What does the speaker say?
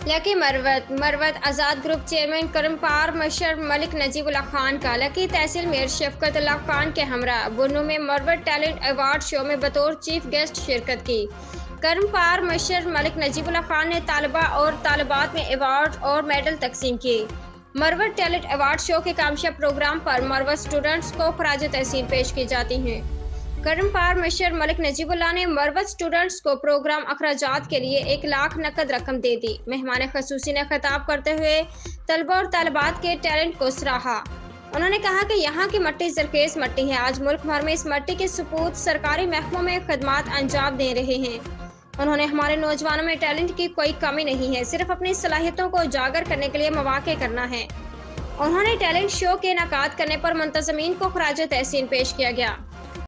Lucky Marwat आज़ाद group chairman करमपार मशर Malik Najibullah Khan का lucky तहसील mayor शफकतुल्लाह Khan के हमरा बुन्नू में मरवत टैलेंट अवार्ड शो में बतौर चीफ गेस्ट शिरकत की। करमपार मशर मलिक नजीबुल्लाह खान ने तालिबा और तालिबात में अवार्ड और मेडल तकसीम किए। मरवत टैलेंट अवार्ड शो के कामयाब प्रोग्राम पर मरवत स्टूडेंट्स को खराज तहसीन पेश की जाती हैं। करमपार मशर मलिक नजीबुल्लाह ने मरवत स्टूडेंट्स को प्रोग्राम अखराजात के लिए 1 लाख नकद रकम दे दी। मेहमान खसूसी ने खिताब करते हुए तलबा और तालिबात के टैलेंट को सराहा। उन्होंने कहा कि यहाँ की मट्टी जरखेज मट्टी है। आज मुल्क भर में इस मट्टी के सपूत सरकारी महकमों में खदमात अंजाम दे रहे हैं। उन्होंने हमारे नौजवानों में टैलेंट की कोई कमी नहीं है, सिर्फ अपनी सलाहियतों को उजागर करने के लिए मौके करना है। उन्होंने टैलेंट शो के इनेकाद करने पर मुंतज़मीन को खराज तहसीन पेश किया गया।